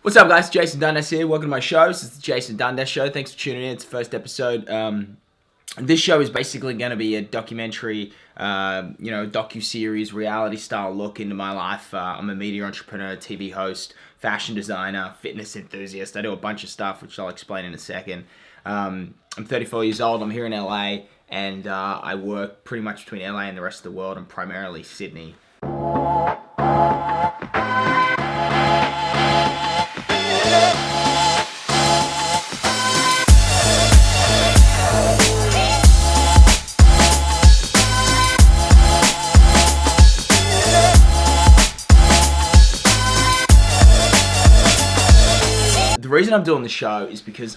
What's up, guys? Jason Dundas here. Welcome to my show. This is the Jason Dundas Show. Thanks for tuning in. It's the first episode. This show is basically going to be a documentary, docu-series, reality-style look into my life. I'm a media entrepreneur, TV host, fashion designer, fitness enthusiast. I do a bunch of stuff, which I'll explain in a second. I'm 34 years old. I'm here in LA, and I work pretty much between LA and the rest of the world, and primarily Sydney. The reason I'm doing the show is because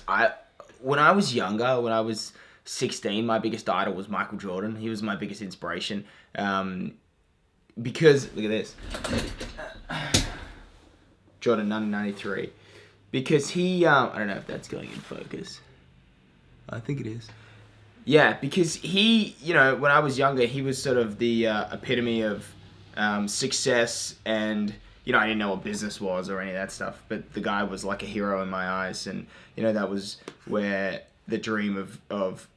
when I was younger, when I was 16, my biggest idol was Michael Jordan. He was my biggest inspiration. Because, look at this. Jordan 1993. Because he, I don't know if that's going in focus. I think it is. Yeah, because he, when I was younger, he was sort of the epitome of success and... I didn't know what business was or any of that stuff, but the guy was like a hero in my eyes, and that was where the dream of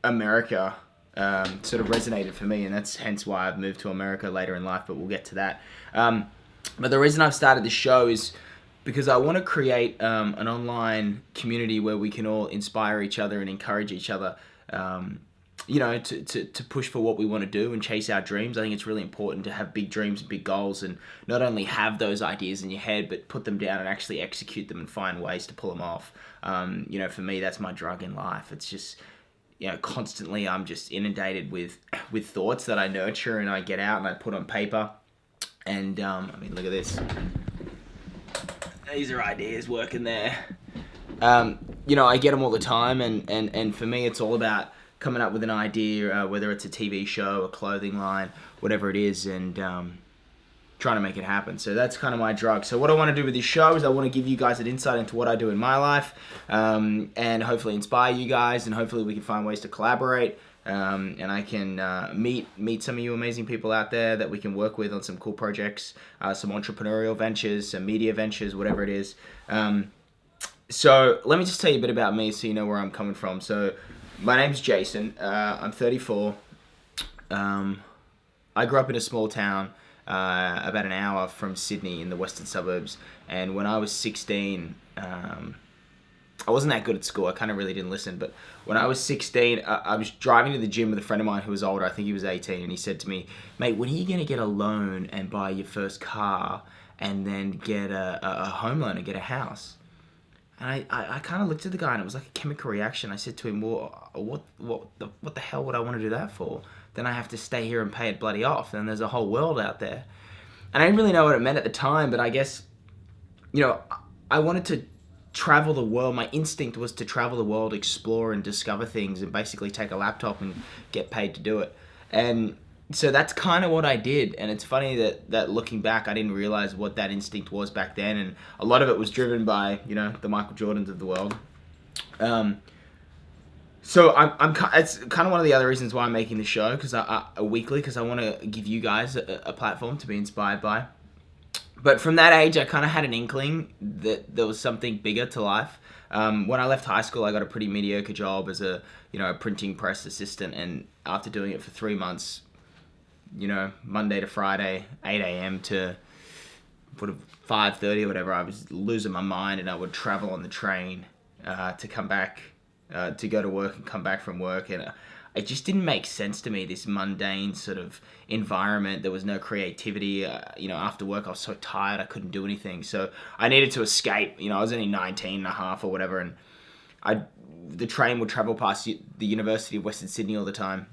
America sort of resonated for me, and that's hence why I've moved to America later in life. But we'll get to that. But the reason I've started this show is because I want to create an online community where we can all inspire each other and encourage each other. To push for what we want to do and chase our dreams. I think it's really important to have big dreams and big goals and not only have those ideas in your head, but put them down and actually execute them and find ways to pull them off. For me, that's my drug in life. It's just, constantly I'm just inundated with thoughts that I nurture and I get out and I put on paper. And, look at this. These are ideas working there. I get them all the time and for me, it's all about coming up with an idea, whether it's a TV show, a clothing line, whatever it is, and trying to make it happen. So that's kind of my drug. So what I want to do with this show is I want to give you guys an insight into what I do in my life, and hopefully inspire you guys, and hopefully we can find ways to collaborate, and I can meet some of you amazing people out there that we can work with on some cool projects, some entrepreneurial ventures, some media ventures, whatever it is. So let me just tell you a bit about me so you know where I'm coming from. So my name's Jason. I'm 34. I grew up in a small town about an hour from Sydney in the western suburbs. And when I was 16, I wasn't that good at school. I kind of really didn't listen. But when I was 16, I was driving to the gym with a friend of mine who was older. I think he was 18. And he said to me, "Mate, when are you going to get a loan and buy your first car and then get a home loan and get a house?" And I kind of looked at the guy and it was like a chemical reaction. I said to him, "Well, what the hell would I want to do that for? Then I have to stay here and pay it bloody off. Then there's a whole world out there." And I didn't really know what it meant at the time, but I guess, I wanted to travel the world. My instinct was to travel the world, explore and discover things and basically take a laptop and get paid to do it. And so that's kind of what I did. And it's funny that looking back, I didn't realize what that instinct was back then. And a lot of it was driven by, the Michael Jordans of the world. So it's kind of one of the other reasons why I'm making the show, because weekly, because I want to give you guys a platform to be inspired by. But from that age, I kind of had an inkling that there was something bigger to life. When I left high school, I got a pretty mediocre job as a printing press assistant. And after doing it for 3 months, Monday to Friday, 8 a.m. to 5:30 or whatever, I was losing my mind, and I would travel on the train to come back, to go to work and come back from work. And it just didn't make sense to me, this mundane sort of environment. There was no creativity. After work, I was so tired, I couldn't do anything. So I needed to escape. I was only 19 and a half or whatever, and the train would travel past the University of Western Sydney all the time.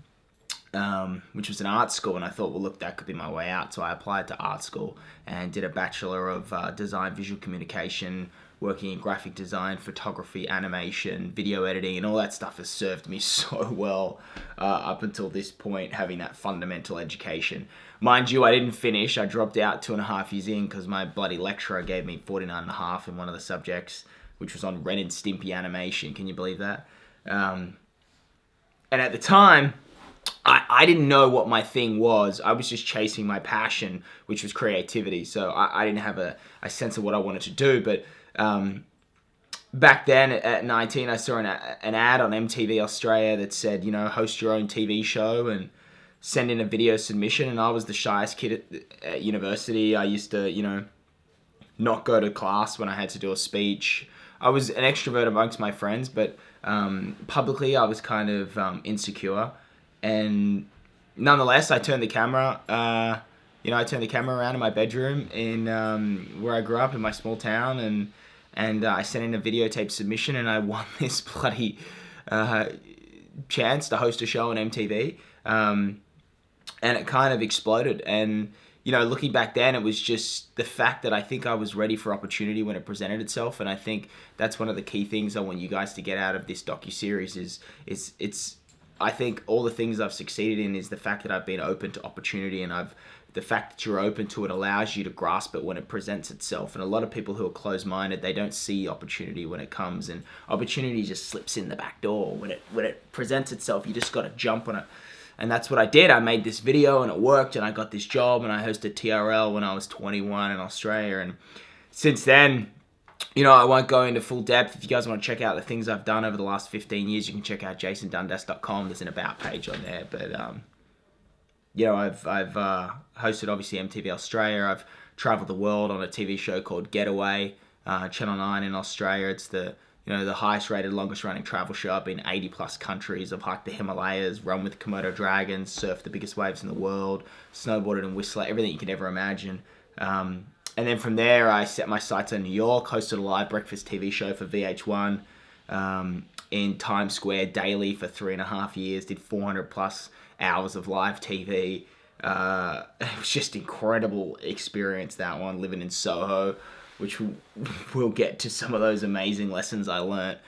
Which was an art school, and I thought, well, look, that could be my way out. So I applied to art school and did a Bachelor of Design, Visual Communication, working in graphic design, photography, animation, video editing, and all that stuff has served me so well up until this point, having that fundamental education. Mind you, I didn't finish. I dropped out 2.5 years in because my bloody lecturer gave me 49.5 in one of the subjects, which was on Ren and Stimpy animation. Can you believe that? And at the time, I didn't know what my thing was. I was just chasing my passion, which was creativity. So I didn't have a sense of what I wanted to do. But Back then at 19, I saw an ad on MTV Australia that said, host your own TV show and send in a video submission. And I was the shyest kid at university. I used to, not go to class when I had to do a speech. I was an extrovert amongst my friends, but publicly I was kind of insecure. And nonetheless, I turned the camera. I turned the camera around in my bedroom in where I grew up in my small town, and I sent in a videotape submission, and I won this bloody chance to host a show on MTV. And it kind of exploded. And, looking back then, it was just the fact that I think I was ready for opportunity when it presented itself. And I think that's one of the key things I want you guys to get out of this docuseries is I think all the things I've succeeded in is the fact that I've been open to opportunity, and the fact that you're open to it allows you to grasp it when it presents itself. And a lot of people who are closed-minded, they don't see opportunity when it comes, and opportunity just slips in the back door. When it presents itself, you just got to jump on it. And that's what I did. I made this video and it worked, and I got this job, and I hosted TRL when I was 21 in Australia. And since then, I won't go into full depth. If you guys want to check out the things I've done over the last 15 years, you can check out jasondundas.com. There's an about page on there. But I've hosted obviously MTV Australia. I've traveled the world on a TV show called Getaway, Channel 9 in Australia. It's the highest rated, longest running travel show. I've been 80 plus countries. I've hiked the Himalayas, run with Komodo dragons, surfed the biggest waves in the world, snowboarded in Whistler, everything you could ever imagine. And then from there, I set my sights on New York, hosted a live breakfast TV show for VH1 in Times Square daily for 3.5 years, did 400 plus hours of live TV. It was just incredible experience, that one, living in Soho, which we'll get to some of those amazing lessons I learnt,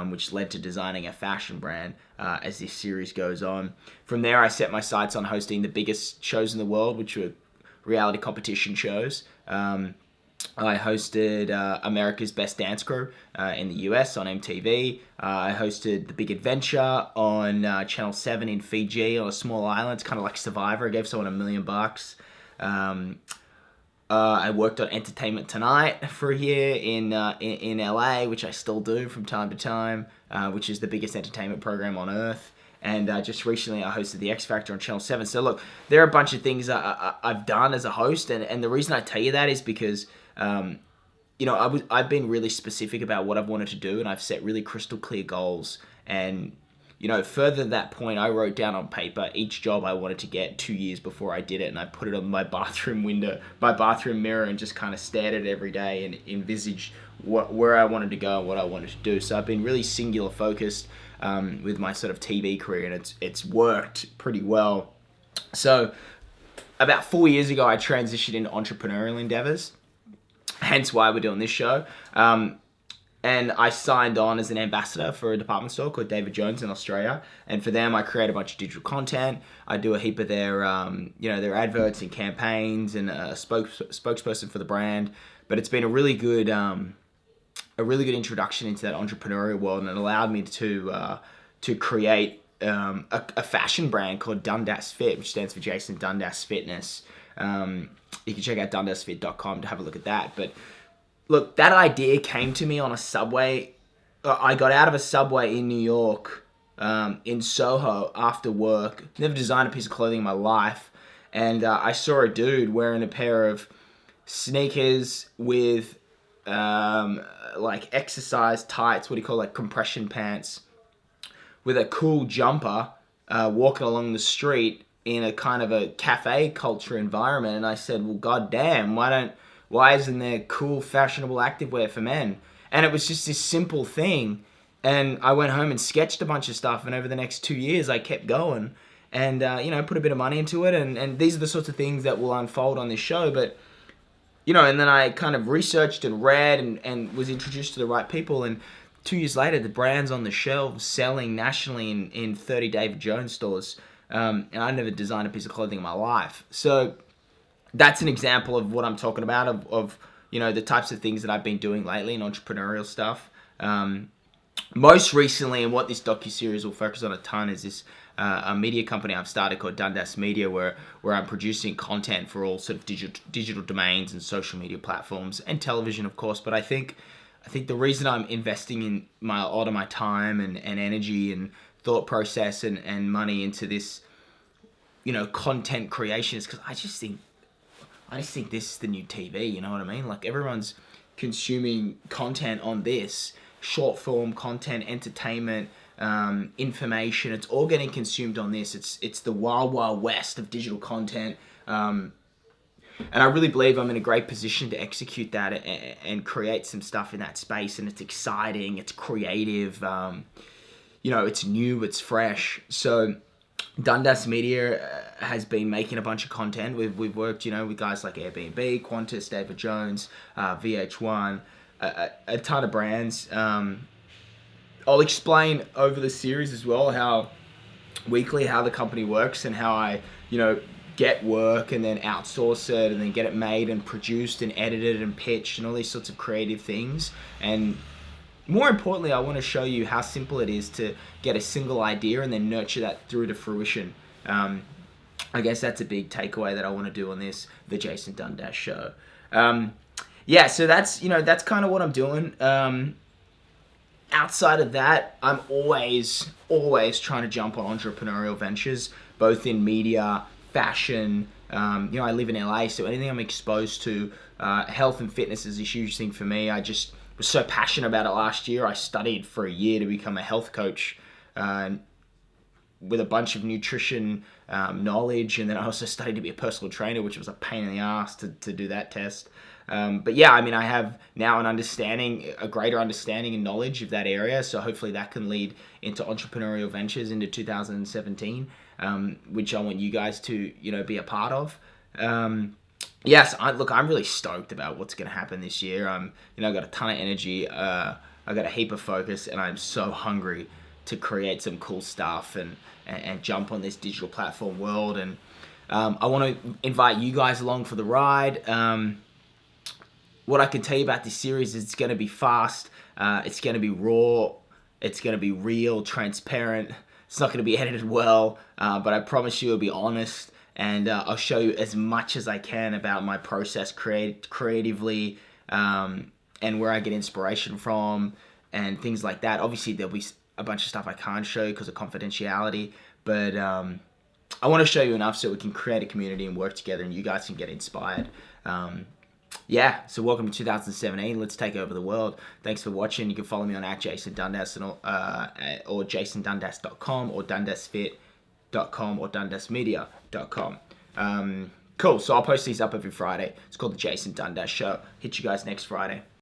which led to designing a fashion brand as this series goes on. From there, I set my sights on hosting the biggest shows in the world, which were reality competition shows. I hosted America's Best Dance Crew in the US on MTV. I hosted The Big Adventure on Channel 7 in Fiji on a small island. It's kind of like Survivor. I gave someone $1 million. I worked on Entertainment Tonight for a year in LA, which I still do from time to time, which is the biggest entertainment program on earth. And just recently I hosted The X Factor on Channel 7. So look, there are a bunch of things I've done as a host. And the reason I tell you that is because, I've been really specific about what I've wanted to do, and I've set really crystal clear goals. And, further to that point, I wrote down on paper each job I wanted to get 2 years before I did it. And I put it on my bathroom mirror, and just kind of stared at it every day and envisaged where I wanted to go and what I wanted to do. So I've been really singular focused with my sort of TV career, and it's worked pretty well. So about 4 years ago, I transitioned into entrepreneurial endeavors, hence why we're doing this show. And I signed on as an ambassador for a department store called David Jones in Australia. And for them, I create a bunch of digital content. I do a heap of their adverts and campaigns, and a spokesperson for the brand. But it's been a really good introduction into that entrepreneurial world, and it allowed me to create a fashion brand called Dundas Fit, which stands for Jason Dundas Fitness. You can check out dundasfit.com to have a look at that. But look, that idea came to me on a subway. I got out of a subway in New York, in Soho, after work. Never designed a piece of clothing in my life. And I saw a dude wearing a pair of sneakers with exercise tights, compression pants, with a cool jumper, walking along the street in a kind of a cafe culture environment. And I said, well, goddamn, why isn't there cool, fashionable activewear for men? And it was just this simple thing. And I went home and sketched a bunch of stuff. And over the next 2 years, I kept going and, put a bit of money into it. And these are the sorts of things that will unfold on this show. But, and then I kind of researched and read and was introduced to the right people. And 2 years later, the brand's on the shelves selling nationally in 30 David Jones stores. And I never designed a piece of clothing in my life. So that's an example of what I'm talking about, of the types of things that I've been doing lately in entrepreneurial stuff. Most recently, and what this docuseries will focus on a ton, is this a media company I've started called Dundas Media, where I'm producing content for all sort of digital domains and social media platforms, and television, of course. But I think I think the reason I'm investing in a lot of my time and energy and thought process and money into this, content creation is because I just think this is the new TV. You know what I mean? Like, everyone's consuming content on this short form content, entertainment, information. It's all getting consumed on this. It's the wild west of digital content. And I really believe I'm in a great position to execute that and create some stuff in that space. And it's exciting, it's creative, it's new, it's fresh. So Dundas Media has been making a bunch of content. We've worked, with guys like Airbnb, Qantas, David Jones, VH1, a ton of brands. I'll explain over the series as well how the company works and how I, get work and then outsource it and then get it made and produced and edited and pitched and all these sorts of creative things. And more importantly, I want to show you how simple it is to get a single idea and then nurture that through to fruition. I guess that's a big takeaway that I want to do on this, the Jason Dundas Show. So that's kind of what I'm doing. Outside of that, I'm always trying to jump on entrepreneurial ventures, both in media, fashion. I live in LA, so anything I'm exposed to, health and fitness is a huge thing for me. I just was so passionate about it last year. I studied for a year to become a health coach with a bunch of nutrition knowledge, and then I also studied to be a personal trainer, which was a pain in the ass to do that test. I have now a greater understanding and knowledge of that area, so hopefully that can lead into entrepreneurial ventures into 2017, which I want you guys to, be a part of. I'm really stoked about what's going to happen this year. I've got a ton of energy, I got a heap of focus, and I'm so hungry to create some cool stuff and jump on this digital platform world. And I want to invite you guys along for the ride. What I can tell you about this series is it's going to be fast, it's going to be raw, it's going to be real, transparent. It's not going to be edited well, but I promise you it'll be honest, and I'll show you as much as I can about my process creatively, and where I get inspiration from and things like that. Obviously, there'll be a bunch of stuff I can't show because of confidentiality, but I want to show you enough so we can create a community and work together and you guys can get inspired. So welcome to 2017. Let's take over the world. Thanks for watching. You can follow me on @JasonDundas or jasondundas.com or dundasfit.com or dundasmedia.com. Cool. So I'll post these up every Friday. It's called the Jason Dundas Show. Hit you guys next Friday.